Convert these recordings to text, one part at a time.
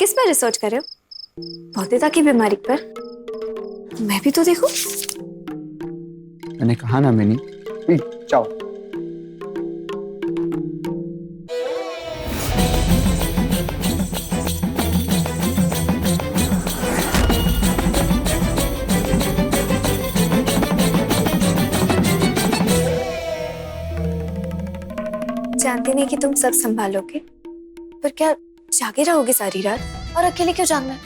किस पर रिसर्च कर रहे हो? बौद्धिकता की बीमारी पर? मैं भी तो देखूं। मैंने कहा ना मिनी, जाओ। जानती नहीं कि तुम सब संभालोगे, पर क्या जागे रहोगे सारी रात? और अकेले क्यों जागना है?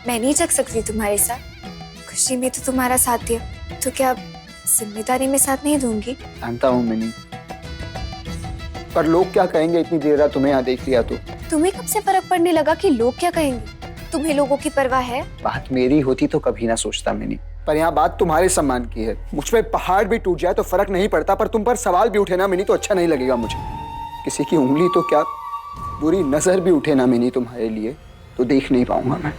मैं नहीं जग सकती तुम्हारे साथ। खुशी में तो तुम्हारा साथ दिया, तो क्या जिम्मेदारी में साथ नहीं दूंगी? जानता हूँ मिनी, पर लोग क्या कहेंगे इतनी देर रात तुम्हें यहाँ देख लिया तो? तुम्हें कब से फर्क पड़ने लगा कि लोग क्या कहेंगे? तुम्हें लोगों की परवाह है? बात मेरी होती तो कभी ना सोचता मिनी, पर यहाँ बात तुम्हारे सम्मान की है। मुझ पे पहाड़ भी टूट जाए तो फर्क नहीं पड़ता, पर तुम पर सवाल भी उठे ना मिनी तो अच्छा नहीं लगेगा मुझे। किसी की उंगली तो क्या, बुरी नजर भी उठे ना मिनी तुम्हारे लिए तो देख नहीं पाऊंगा मैं।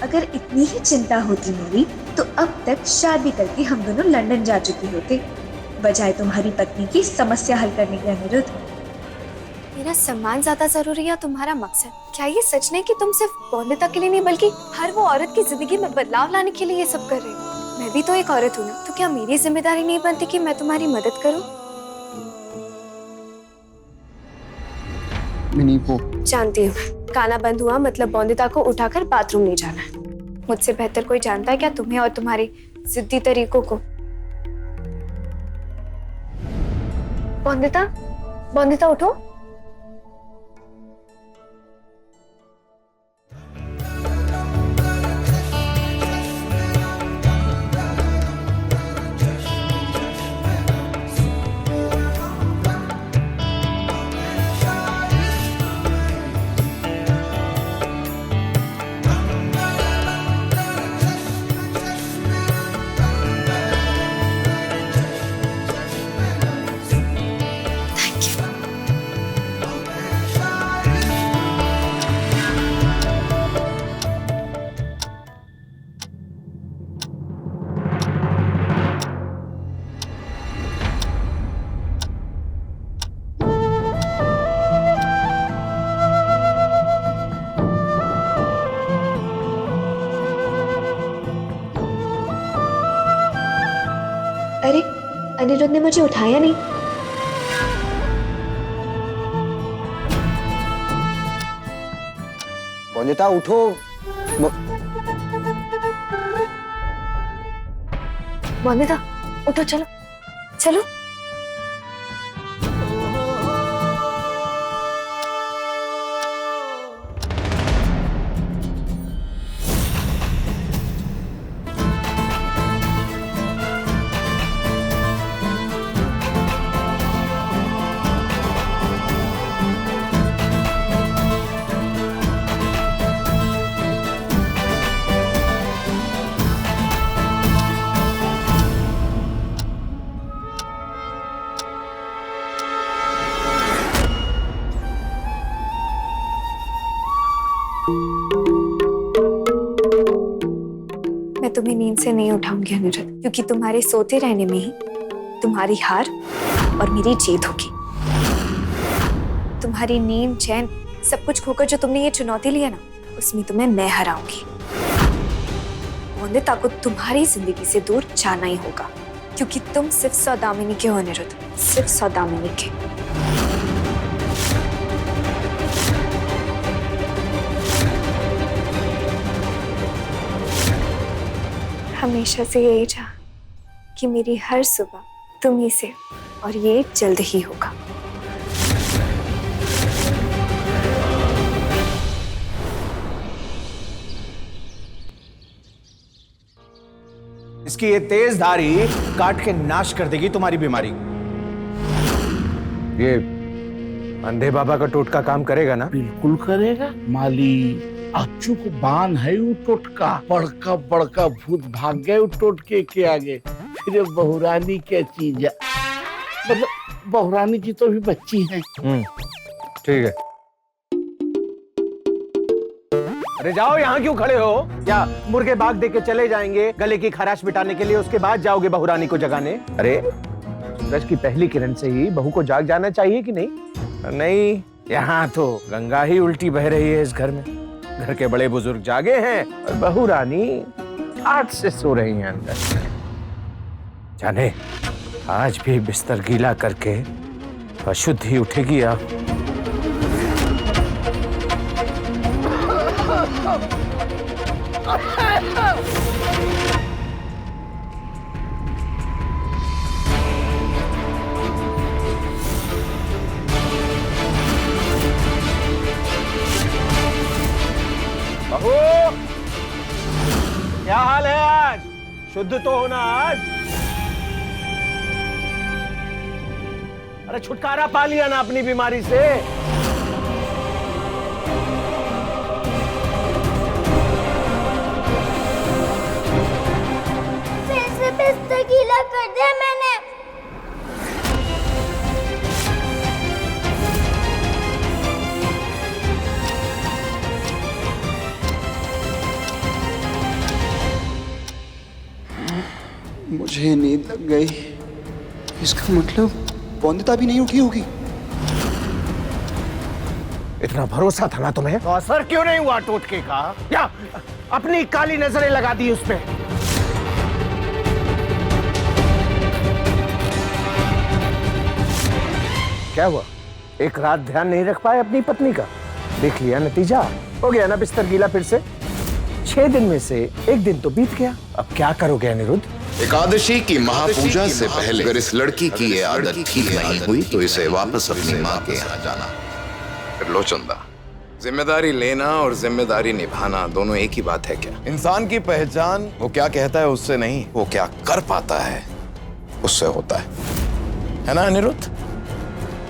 अगर इतनी ही चिंता होती मेरी तो अब तक शादी करके हम दोनों लंदन जा चुके होते, बजाय तुम्हारी पत्नी की समस्या हल करने के। अनिरुद्ध, मेरा सम्मान ज्यादा जरूरी है तुम्हारा मकसद? क्या ये सच नहीं कि तुम सिर्फ बौद्धिकता के लिए नहीं बल्कि हर वो औरत की जिंदगी में बदलाव लाने के लिए ये सब कर रही हो? मैं भी तो एक औरत हूँ ना, तो क्या मेरी जिम्मेदारी नहीं बनती कि मैं तुम्हारी मदद करूँ? मिनी वो जानती हूँ, गाना बंद हुआ मतलब बौद्धिकता को उठाकर बाथरूम नहीं जाना है। मुझसे बेहतर कोई जानता है क्या तुम्हें और तुम्हारे जिद्दी तरीकों को? बौद्धिकता, बौद्धिकता उठो। अरे अनिरुद्ध ने मुझे उठाया नहीं। बौद्धिकता उठो। बौद्धिकता उठो, चलो चलो। मैं तुम्हें नींद से नहीं उठाऊंगी अनिरुद्ध, क्योंकि तुम्हारे सोते रहने में ही तुम्हारी हार और मेरी जीत होगी। तुम्हारी नींद, चैन, सब कुछ खोकर जो तुमने ये चुनौती लिया ना, उसमें तुम्हें मैं हराऊंगी। बौद्धिकता को तुम्हारी जिंदगी से दूर जाना ही होगा, क्योंकि तुम सिर्फ सौदामिनी के हो अनिरुद्ध, सिर्फ सौदामिनी के। हमेशा से यही चाहा कि मेरी हर सुबह तुम ही से, और ये जल्द ही होगा। इसकी ये तेज धारी काट के नाश कर देगी तुम्हारी बीमारी। ये अंधे बाबा का टोटका काम करेगा ना? बिल्कुल करेगा माली। अचूक बान है वो टोटका। बड़का बड़का भूत भाग गए वो टोटके के आगे। फिर बहुरानी क्या चीज है, मतलब बहुरानी की तो भी बच्ची है। ठीक है। अरे जाओ, यहाँ क्यों खड़े हो? क्या मुर्गे बाग दे के चले जाएंगे गले की खराश मिटाने के लिए, उसके बाद जाओगे बहुरानी को जगाने? अरे सूरज की पहली किरण से ही बहू को जाग जाना चाहिए कि नहीं? नहीं, यहाँ तो गंगा ही उल्टी बह रही है इस घर में। घर के बड़े बुजुर्ग जागे हैं और बहू रानी ठाठ से सो रही हैं अंदर। जाने आज भी बिस्तर गीला करके अशुद्ध ही उठेगी आप। बहू, क्या हाल है आज? शुद्ध तो होना आज। अरे छुटकारा पा लिया ना अपनी बीमारी से? फिर से बिस्तर गीला कर दिया मैंने। मुझे नींद लग गई। इसका मतलब वंदिता भी नहीं उठी होगी। इतना भरोसा था ना तुम्हें, तो असर क्यों नहीं हुआ टोटके का? या अपनी काली नजरें लगा दी उस पे? क्या हुआ? एक रात ध्यान नहीं रख पाए अपनी पत्नी का? देख लिया नतीजा, हो गया ना बिस्तर गीला फिर से। 6 दिन में से 1 दिन तो बीत गया। अब क्या करोगे अनिरुद्ध? एकादशी की महापूजा से पहले अगर इस लड़की की ये आदत ठीक नहीं हुई तो इसे वापस अपनी माँ के यहाँ जाना। लो चंदा, जिम्मेदारी लेना और जिम्मेदारी निभाना दोनों एक ही बात है क्या? इंसान की पहचान वो क्या कहता है उससे नहीं, वो क्या कर पाता है उससे होता है ना अनिरुद्ध?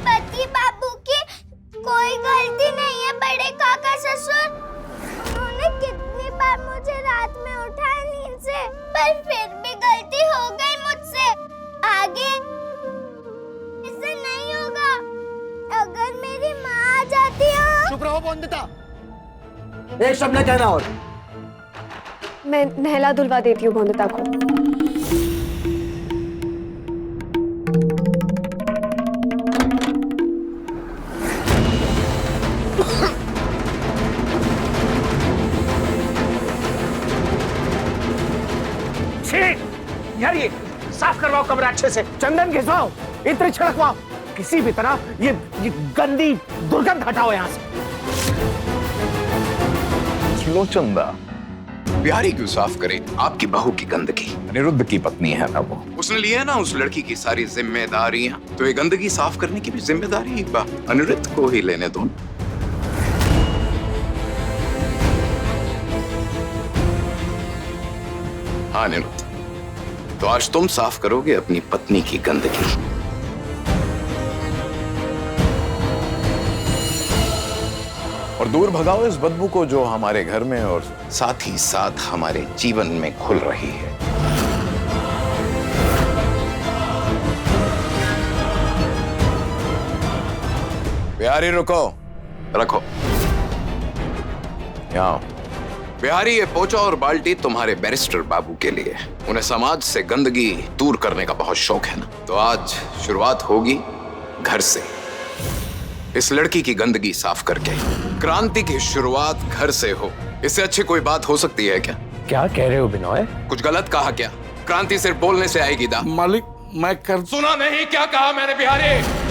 पति बाबू की कोई गलती नहीं है बड़े काका ससुर। उन्होंने कितनी बार मुझे रात में उठाया नींद से, पर फिर भी गलती हो गई मुझसे। आगे इससे नहीं होगा। अगर मेरी माँ आ जाती है। चुप रहो वंदिता, एक शब्द न कहना और। मैं नहला धुलवा देती हूँ वंदिता को। यार ये साफ करवाओ कमरा अच्छे से, चंदन घिसवाओ, इत्र छिड़कवाओ, किसी भी तरह ये गंदी दुर्गंध हटाओ यहाँ से। लो चंदा, बिहारी क्यों साफ करे आपकी बहू की गंदगी? अनिरुद्ध की पत्नी है ना वो, उसने लिया ना उस लड़की की सारी जिम्मेदारियां, तो ये गंदगी साफ करने की भी जिम्मेदारी एक बार अनिरुद्ध को ही लेने दो। हाँ अनिरुद्ध, तो आज तुम साफ करोगे अपनी पत्नी की गंदगी। और दूर भगाओ इस बदबू को जो हमारे घर में और साथ ही साथ हमारे जीवन में घुल रही है। बिहारी रुको, रखो यहाँ। बिहारी, ये पोचा और बाल्टी तुम्हारे बैरिस्टर बाबू के लिए। उन्हें समाज से गंदगी दूर करने का बहुत शौक है ना, तो आज शुरुआत होगी घर से। इस लड़की की गंदगी साफ करके क्रांति की शुरुआत घर से हो, इससे अच्छी कोई बात हो सकती है क्या? क्या कह रहे हो बिनोय? कुछ गलत कहा क्या? क्रांति सिर्फ बोलने से आएगी दा। मालिक मैं कर। सुना नहीं क्या कहा मैंने बिहारी?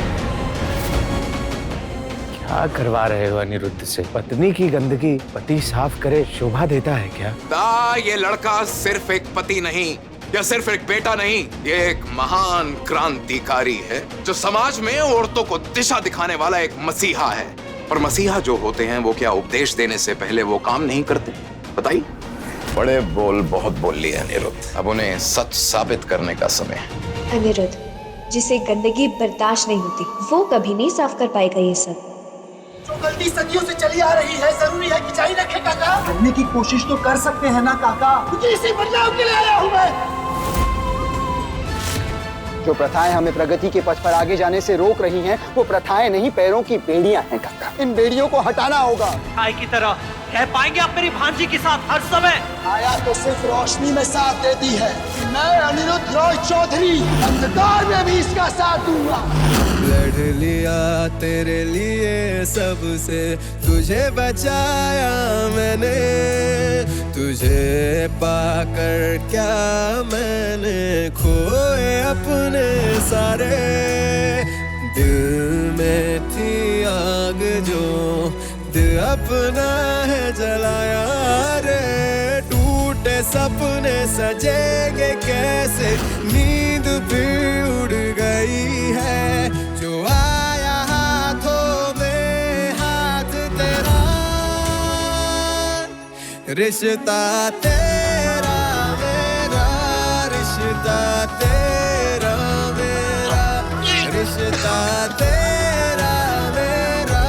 क्या करवा रहे हो अनिरुद्ध से? पत्नी की गंदगी पति साफ करे शोभा देता है क्या? दा, ये लड़का सिर्फ एक पति नहीं या सिर्फ एक बेटा नहीं, ये एक महान क्रांतिकारी है जो समाज में औरतों को दिशा दिखाने वाला एक मसीहा है। और मसीहा जो होते हैं वो क्या उपदेश देने से पहले वो काम नहीं करते? बताइए। बड़े बोल बहुत बोल लिए अनिरुद्ध, अब उन्हें सच साबित करने का समय है। अनिरुद्ध, जिसे गंदगी बर्दाश्त नहीं होती वो कभी नहीं साफ कर पाएगा ये सब। जो गलती सदियों से चली आ रही है जरूरी है कि जारी रखे काका। करने की कोशिश तो कर सकते हैं ना काका, क्योंकि इसी बदलाव के लिए आया हूँ मैं। जो प्रथाएं हमें प्रगति के पथ पर आगे जाने से रोक रही हैं, वो प्रथाएं नहीं, पैरों की बेड़ियां हैं काका। इन बेड़ियों को हटाना होगा। काय की तरह कह पाएंगे आप मेरी भांजी के साथ हर समय? आया तो सिर्फ रोशनी में साथ देती है, मैं अनिरुद्ध रॉय चौधरी अंधकार में भी इसका साथ दूंगा। लड़ लिया तेरे लिए सबसे, तुझे बचाया मैंने, तुझे पाकर क्या मैंने खोए अपने सारे। दिल में थी आग जो दिल अपना है जलाया रे, टूटे सपने सजेंगे कैसे, नींद भी उड़ गई है, जो आया हाथों में हाथ तेरा, रिश्ता तेरा मेरा, रिश्ता तेरा मेरा, रिश्ता तेरा मेरा,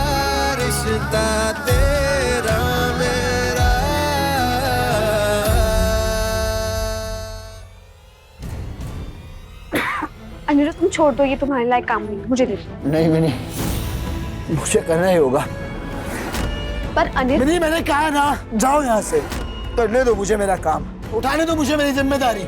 रिश्ता तेरा मेरा। अनिरुद्ध तुम छोड़ दो, ये तुम्हारे लायक काम नहीं, मुझे दे दो। नहीं मिनी, मुझे करना ही होगा। पर अनिरुद्ध, मिनी मैंने कहा ना, जाओ यहाँ से, करने दो मुझे मेरा काम, उठाने दो मुझे मेरी जिम्मेदारी।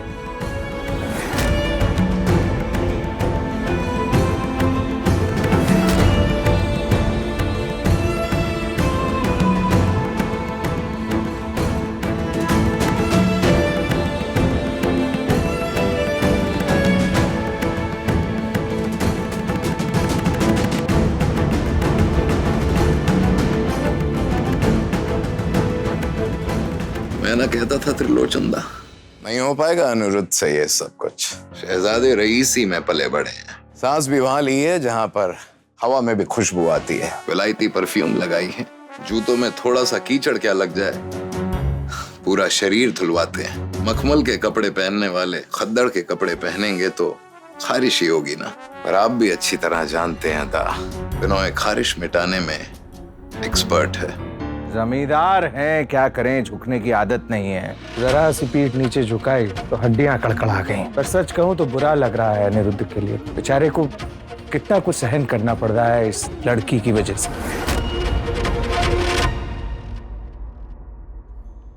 मैं ना कहता था त्रिलोचंदा, नहीं हो पाएगा अनिरुद्ध से ये सब कुछ। शहजादे रईसी में पले बढ़े हैं, सांस भी वहां ली है जहां पर हवा में भी खुशबू आती है, विलायती परफ्यूम लगाई है, जूतों में थोड़ा सा कीचड़ क्या लग जाए पूरा शरीर धुलवाते हैं। मखमल के कपड़े पहनने वाले खद्दड़ के कपड़े पहनेंगे तो खारिश ही होगी ना। पर आप भी अच्छी तरह जानते हैं दा, बिनोए खारिश मिटाने में एक्सपर्ट है। जमींदार हैं, क्या करें, झुकने की आदत नहीं है। जरा सी पीठ नीचे झुकाई तो हड्डियां कड़कड़ा गईं। पर सच कहूं तो बुरा लग रहा है अनिरुद्ध के लिए, बेचारे को कितना कुछ सहन करना पड़ रहा है इस लड़की की वजह से।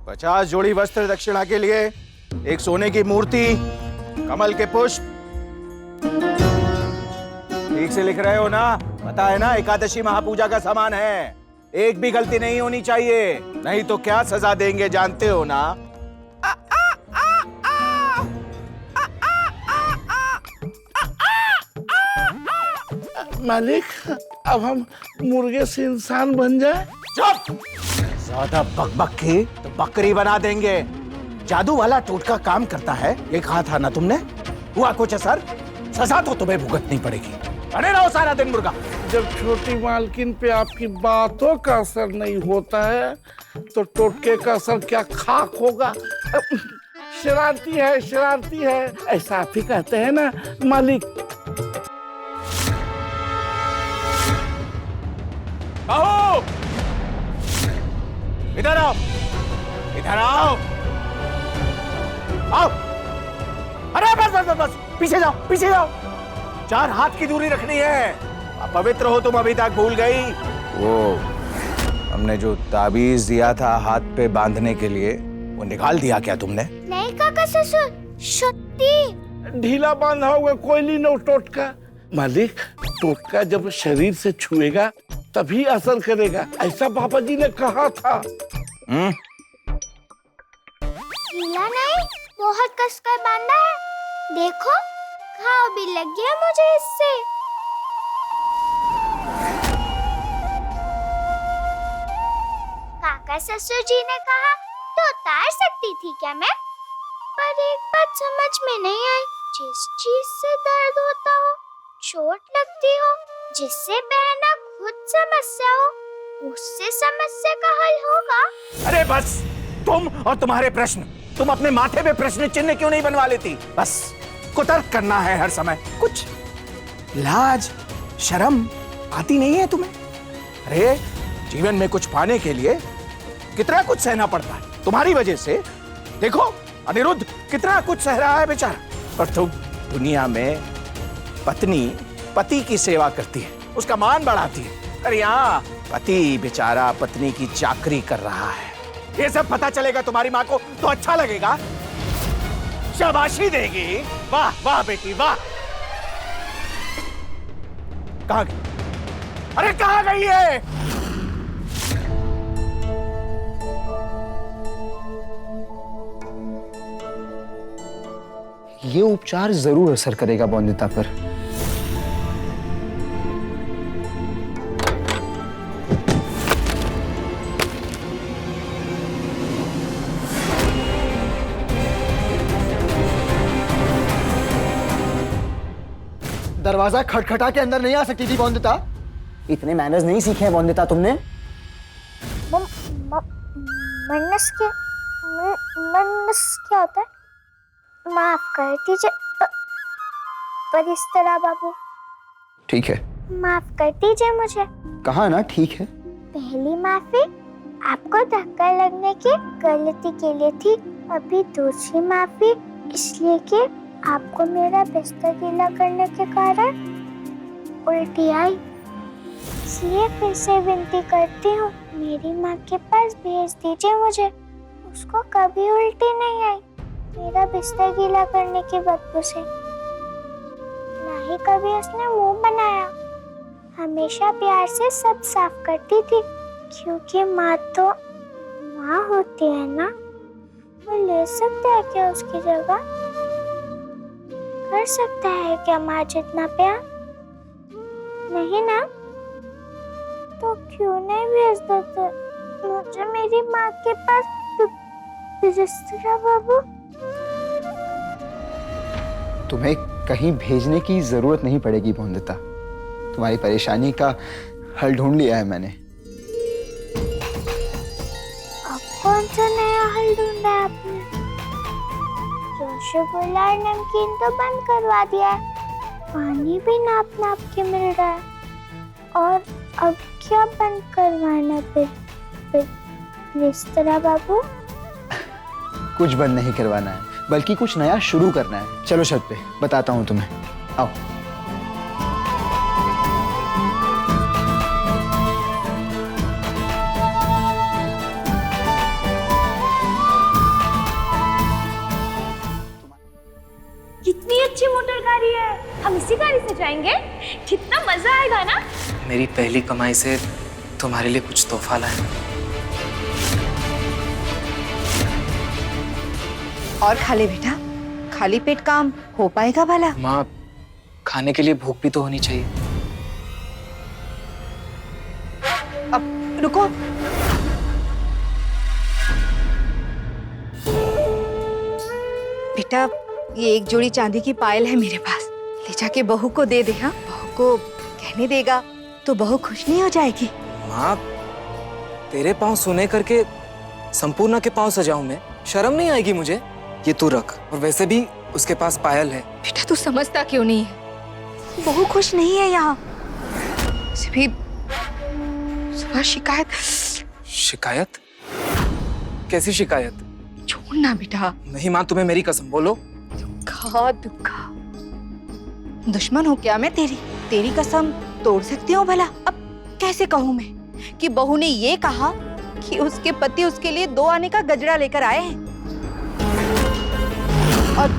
50 जोड़ी वस्त्र दक्षिणा के लिए, एक सोने की मूर्ति, कमल के पुष्प। ठीक से लिख रहे हो ना? पता है ना एकादशी महापूजा का सामान है, एक भी गलती नहीं होनी चाहिए, नहीं तो क्या सजा देंगे जानते हो ना? मालिक, अब हम मुर्गे से इंसान बन जाए? चुप! ज्यादा बकबक की तो बकरी बना देंगे। जादू वाला टोटका काम करता है, ये कहा था ना तुमने? हुआ कुछ असर? सजा तो तुम्हें भुगतनी पड़ेगी। बने रहो सारा दिन मुर्गा। जब छोटी मालकिन पे आपकी बातों का असर नहीं होता है तो टोटके का असर क्या खाक होगा? शरारती है, शरारती है, ऐसा आप ही कहते हैं ना मालिक। बहू, इधर आओ, इधर आओ, आओ। अरे बस बस बस, पीछे जाओ, पीछे जाओ। 4 हाथ की दूरी रखनी है। पवित्र हो तुम अभी तक भूल गई? वो हमने जो ताबीज दिया था हाथ पे बांधने के लिए, वो निकाल दिया क्या तुमने? नहीं काका ससुर, सत्ती ढीला बांधा हुआ कोयली नो टोटका। मालिक, टोटका जब शरीर से छुएगा तभी असर करेगा, ऐसा पापा जी ने कहा था। ढीला नहीं, बहुत कसकर बांधा है। देखो, घाव भी लग गया मुझे इससे। काका ससुर जी ने कहा तो उतार सकती थी क्या मैं? पर एक बात समझ में नहीं आई, जिस चीज से दर्द होता हो, चोट लगती हो, जिससे बहना खुद समस्या हो, उससे समस्या का हल होगा। अरे बस, तुम और तुम्हारे प्रश्न, तुम अपने माथे पे प्रश्न चिन्ह क्यों नहीं बनवा लेती? बस कुतर्क करना है हर समय। कुछ लाज शर्म आती नहीं है तुम्हें? अरे जीवन में कुछ पाने के लिए कितना कुछ सहना पड़ता है। तुम्हारी वजह से देखो अनिरुद्ध कितना कुछ सह रहा है बेचारा, पर तुम दुनिया में पत्नी पति की सेवा करती है, उसका मान बढ़ाती है। अरे यहाँ पति बेचारा पत्नी की चाकरी कर रहा है। ये सब पता चलेगा तुम्हारी माँ को तो अच्छा लगेगा, शाबाशी देगी। वाह वाह बेटी वाह। कहाँ गई? अरे कहाँ गई है? ये उपचार जरूर असर करेगा बौंदिता पर। दरवाजा खटखटा के अंदर नहीं आ सकती थी बौंदिता? इतने मैनर्स नहीं सीखे हैं बौंदिता तुमने? मन्नस क्या होता है? माफ कर दीजिए पर इस तरह बाबू। ठीक है, माफ कर दीजिए मुझे। कहा ना ठीक है। पहली माफी आपको धक्का लगने की गलती के लिए थी, अभी दूसरी माफी इसलिए कि आपको मेरा बिस्तर गीला करने के कारण उल्टी आई। इसलिए फिर से विनती करती हूँ, मेरी माँ के पास भेज दीजिए मुझे। उसको कभी उल्टी नहीं आई मेरा बिस्तर गीला करने की बदबू से, ना ही कभी उसने मुंह बनाया। हमेशा प्यार से सब साफ करती थी, क्योंकि माँ तो माँ होती है ना। वो ले सकता है क्या उसकी जगह? कर सकता है क्या माँ जितना प्यार? नहीं ना? तो क्यों नहीं भेज देते मुझे मेरी माँ के पास बिस्तर बाबू? तुम्हें कहीं भेजने की जरूरत नहीं पड़ेगी बौंदिता। तुम्हारी परेशानी का हल ढूंढ लिया है मैंने। अब कौन सा नया हल ढूंढा है आपने? रसगुल्ला और नमकीन तो बंद करवा दिया है, पानी भी नाप नाप के मिल रहा है, और अब क्या बंद करवाना फिर बिस्तरा बाबू? कुछ बंद नहीं करवाना है, बल्कि कुछ नया शुरू करना है। चलो छत पे, बताता हूँ तुम्हें, आओ। कितनी अच्छी मोटर गाड़ी है, हम इसी गाड़ी से जाएंगे, कितना मजा आएगा ना। मेरी पहली कमाई से तुम्हारे लिए कुछ तोहफा लाया। और खा ले बेटा, खाली पेट काम हो पाएगा भला? माँ, खाने के लिए भूख भी तो होनी चाहिए। अब रुको, बेटा ये एक जोड़ी चांदी की पायल है मेरे पास, ले जाके बहू को दे दे। हाँ, बहू को कहने देगा तो बहू खुश नहीं हो जाएगी? माँ, तेरे पाँव सुने करके संपूर्णा के पाँव सजाऊं मैं? शर्म नहीं आएगी मुझे? ये तू रख, और वैसे भी उसके पास पायल है। बेटा तू समझता क्यों नहीं है? बहू खुश नहीं है यहाँ। भी सुबह शिकायत। शिकायत? कैसी शिकायत? छोड़ना बेटा। नहीं माँ, तुम्हें मेरी कसम, बोलो। दुखा दुश्मन हो क्या मैं तेरी? तेरी कसम तोड़ सकती हूँ भला? अब कैसे कहूँ मैं कि बहू ने ये कहा कि उसके पति उसके लिए 2 आने का गजरा लेकर आए हैं, और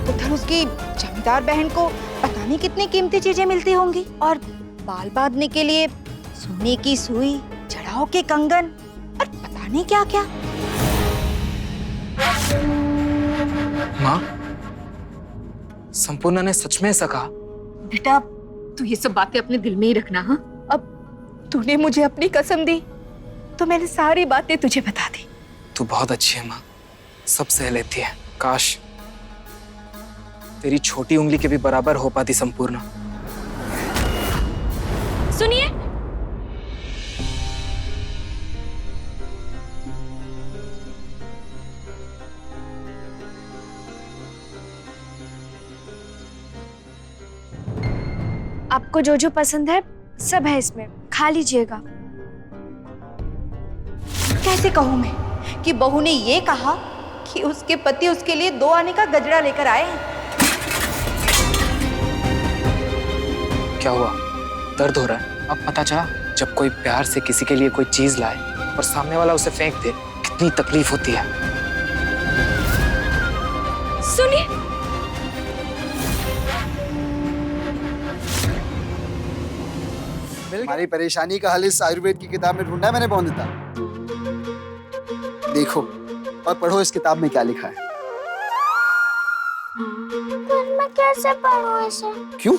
उधर उसकी जमींदार बहन को पता नहीं कितनी कीमती चीजें मिलती होंगी, और बाल बांधने के लिए सोने की सुई, जड़ाओं के कंगन, और पता नहीं क्या क्या। माँ, संपूर्णा ने सच में ऐसा कहा? बेटा तू ये सब बातें अपने दिल में ही रखना। हाँ, अब तूने मुझे अपनी कसम दी तो मैंने सारी बातें तुझे बता दी। तू बहुत अच्छी है माँ, सब सह लेती है। काश तेरी छोटी उंगली के भी बराबर हो पाती संपूर्णा। सुनिए, आपको जो जो पसंद है सब है इसमें, खा लीजिएगा। कैसे कहूँ मैं कि बहू ने ये कहा कि उसके पति उसके लिए 2 आने का गजरा लेकर आए हैं? क्या हुआ? दर्द हो रहा है? अब पता चला जब कोई प्यार से किसी के लिए कोई चीज लाए और सामने वाला उसे फेंक दे, कितनी तकलीफ होती है। सुनिए, हमारी परेशानी का हल इस आयुर्वेद की किताब में ढूंढा है मैंने बोंदिता। देखो और पढ़ो इस किताब में क्या लिखा है। पर मैं कैसे पढ़ूं इसे? क्यों?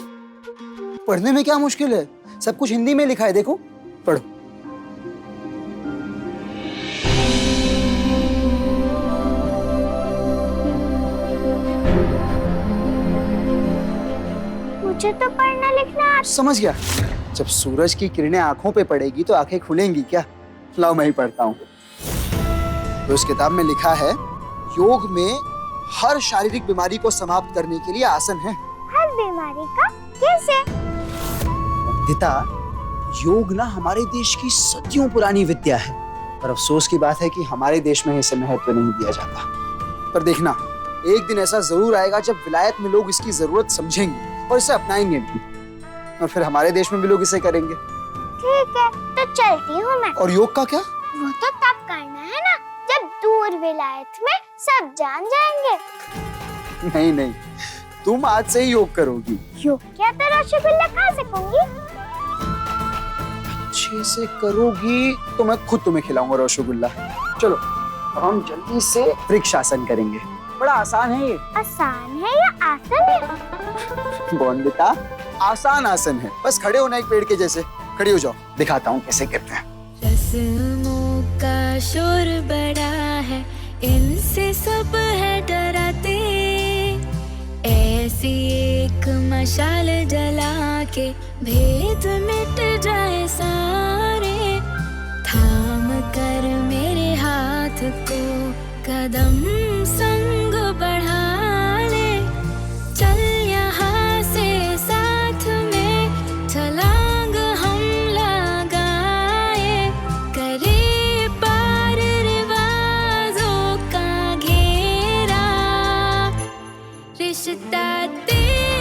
पढ़ने में क्या मुश्किल है? सब कुछ हिंदी में लिखा है, देखो पढ़ो। मुझे तो पढ़ना लिखना समझ गया। जब सूरज की किरणें आंखों पे पड़ेगी तो आंखें खुलेंगी क्या? लाओ मैं ही पढ़ता हूँ। तो इस किताब में लिखा है, योग में हर शारीरिक बीमारी को समाप्त करने के लिए आसन है। हर बीमारी का? कैसे? दिता, योग ना हमारे देश की सदियों पुरानी विद्या है, पर अफसोस की बात है कि हमारे देश में इसे महत्व नहीं दिया जाता। पर देखना, एक दिन ऐसा जरूर आएगा जब विलायत में लोग इसकी जरूरत समझेंगे और इसे अपनाएंगे भी, और फिर हमारे देश में भी लोग इसे करेंगे। ठीक है, तो चलती हूँ मैं। और योग का क्या? वो तो तब करना है ना जब दूर विलायत में सब जान जाएंगे। नहीं नहीं, तुम आज से ही योग करोगी। योग क्या? तो रसगुल्ला खा सकूंगी। अच्छे से करोगी तो मैं खुद तुम्हें खिलाऊंगा रसगुल्ला। चलो हम जल्दी से वृक्षासन करेंगे। बड़ा आसान है ये। आसान है या आसन है? बोंदिता, आसान आसन है, बस खड़े होना एक पेड़ के जैसे। खड़ी हो जाओ, दिखाता हूँ कैसे करते हैं। रस्मों का शोर बड़ा है, इनसे सब है डराते। ऐसी एक मशाल जला के भेद मिट जाए सारे। थाम कर मेरे हाथ को कदम संग बढ़ा ले। चल यहाँ से साथ में छलांग हम लगाए। करे पार रिवाजों का घेरा, रिश्ता तेरा